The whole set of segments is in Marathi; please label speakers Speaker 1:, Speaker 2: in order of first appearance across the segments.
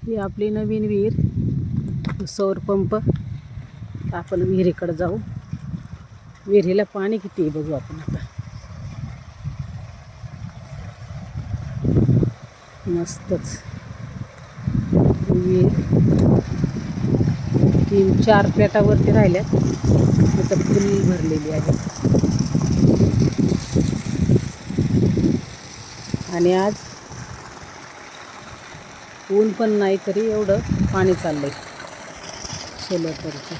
Speaker 1: ही आपली नवीन विहीर, सौर पंप. आपण विहिरीकडे जाऊ. विहिरीला पाणी किती आहे बघू आपण आता. मस्तच विहीर. 3-4 पेटावरती राहिल्यात. आता फुल भरलेली आहे. आणि आज ऊन पण नाही तरी एवढं पाणी चाललंय सोलापूरचं.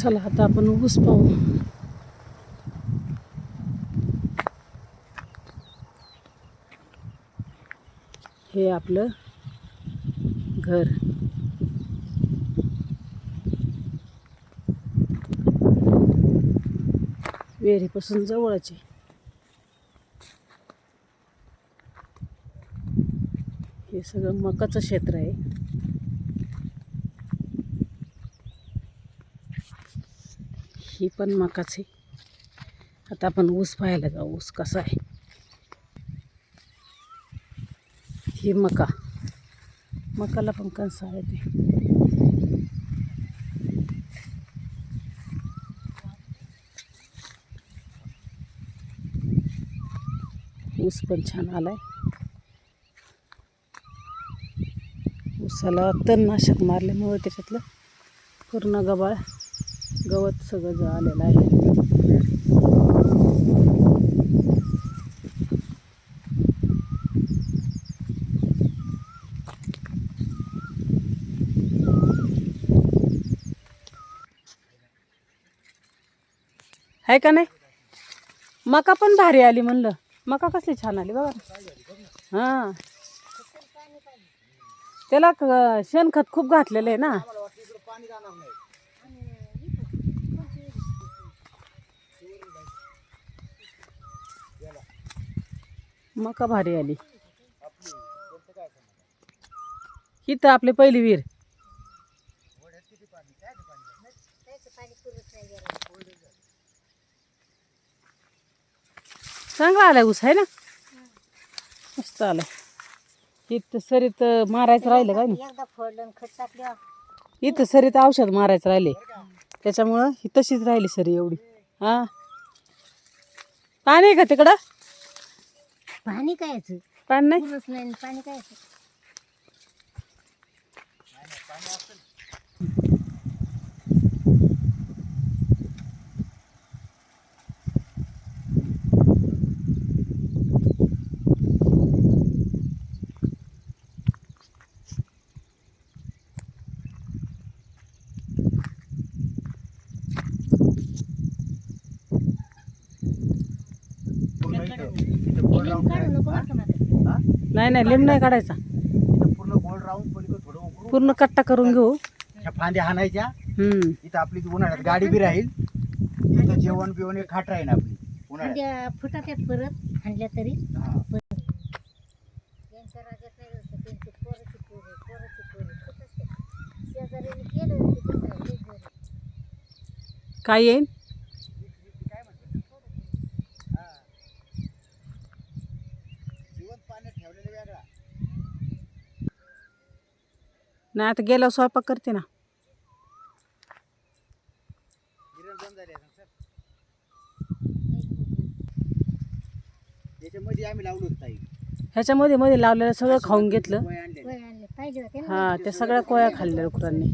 Speaker 1: चला आता आपण ऊस पाहू. हे आपलं घर. विहिरीपासून जवळच आहे. हे सगळं मकाचं क्षेत्र आहे. ही पण मकाच आहे. आता आपण ऊस पाहायला जाऊ. ऊस कसा आहे. ही मकाला पण कणसा आहे ते. ऊस पण छान आलाय. ऊसाला तणनाशक मारल्यामुळे त्याच्यातलं पूर्ण गवत सगळं आलेलं आहे. आहे का नाही. मका पण भारी आली म्हणलं. मका कसली छान आली बघा. हां, त्याला शेणखत खूप घातलेलं आहे ना. मका भारी आली. ही तर आपली पहिली विहीर. चांगला आलाय ऊस आहे ना. मस्त आलाय. इथं सरीत मारायचं राहिलं काय नाही. इथं सरीत औषध मारायचं राहिले त्याच्यामुळं ही तशीच राहिली सरी एवढी. हा, पाणी आहे का तिकडं.
Speaker 2: पाणी कायचं.
Speaker 1: पाणी नाही.
Speaker 2: पाणी कायचं.
Speaker 1: नाही नाही, लिंब नाही काढायचा.
Speaker 3: पूर्ण गोल राहून पलीकडे थोडं उकरून
Speaker 1: पूर्ण कट्टा करून घेऊ.
Speaker 3: ह्या फांद्या हाणायच्या.
Speaker 1: हम्म,
Speaker 3: इथं आपली उन्हाळ्यात गाडी बी राहील. इथं जेवण बिवण एक खाट राहील आपली उन्हाळ्यात.
Speaker 2: फुटात्यात परत हाणल्या तरी.
Speaker 3: हा.
Speaker 1: काय येईल.
Speaker 3: काय म्हणतात. हा. जिवंत पाण्यात ठेवलेलं वेगळा.
Speaker 1: नाही आता गेल्यावर स्वयंपाक करते ना.
Speaker 3: गिरण बंद झाले सर. याच्यामध्ये आम्ही लावलो होतो ताई.
Speaker 1: ह्याच्यामध्ये मध्ये लावलेलं सगळं खाऊन घेतलं.
Speaker 3: वय आणले.
Speaker 2: पाहिजे होते ना.
Speaker 1: हा, त्या सगळ्या कोया खाल्ल्या डुकरांनी.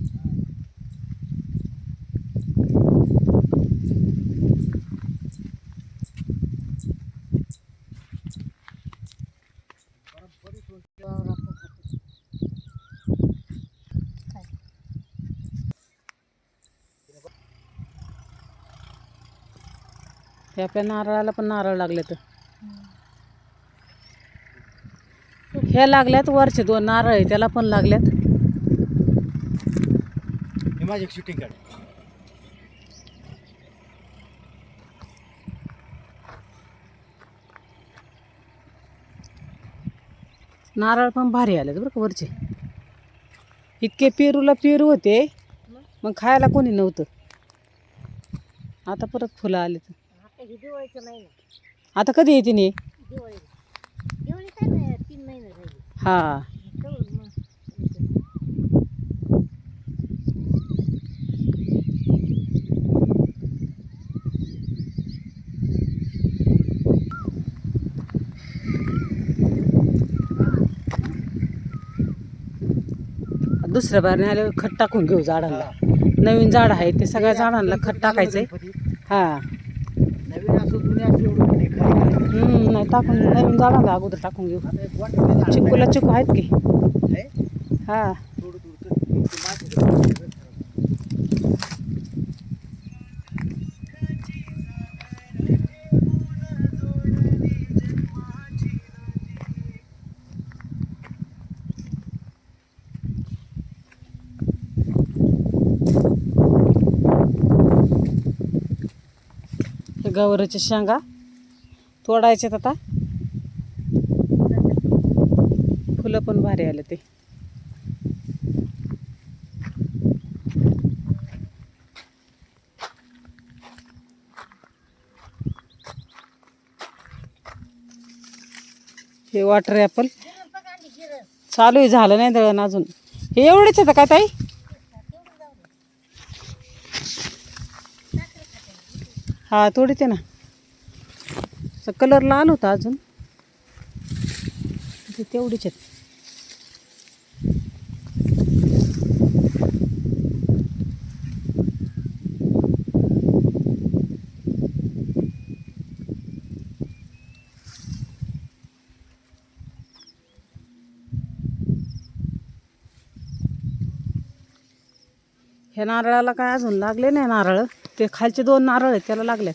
Speaker 1: हे आपल्या नारळाला पण नारळ लागले तर. हे लागल्यात. वरचे 2 नारळ आहे त्याला पण लागल्यात.
Speaker 3: हे माझी शूटिंग काढ.
Speaker 1: नारळ पण भारी आले बरं का वरचे. इतके पेरूला पेरू होते, मग खायला कोणी नव्हतं. आता परत फुलं आले.
Speaker 2: आता ही दिवाळीचं महिना.
Speaker 1: आता कधी येते नाही?
Speaker 2: दिवाळी दिवाळी काय नाही 3 महिने राहिले.
Speaker 1: हा.
Speaker 2: कळून मग
Speaker 1: दुसऱ्या बारने आल्यावर खत टाकून घेऊ झाडांना. नवीन झाड आहे ते सगळ्या झाडांना खत टाकायचंय. हा.
Speaker 3: नवीन असो जुने असो एवढं पण हे खरं करायचं.
Speaker 1: नाही टाकून नवीन झाडांना अगोदर टाकून घेऊ.
Speaker 3: आता एक वाटलं झाड
Speaker 1: चिकूला चिकू आहेत की.
Speaker 3: आहे.
Speaker 1: हा.
Speaker 3: थोडं थोडं ते मातीचं
Speaker 1: हे गवारीच्या शेंगा तोडायच्यात आता. फुलं पण भारी आले ते. हे वॉटर ॲपल चालू आहे, झालं नाही दळण अजून. हे एवढेच आहेत काय ताई? हा थोडीच आहे ना. कलर लाल होता अजून. ते तेवढीच आहेत. ह्या नारळाला काय अजून लागले नाही नारळ. ते खालचे 2 नारळ आहेत त्याला लागल्यात.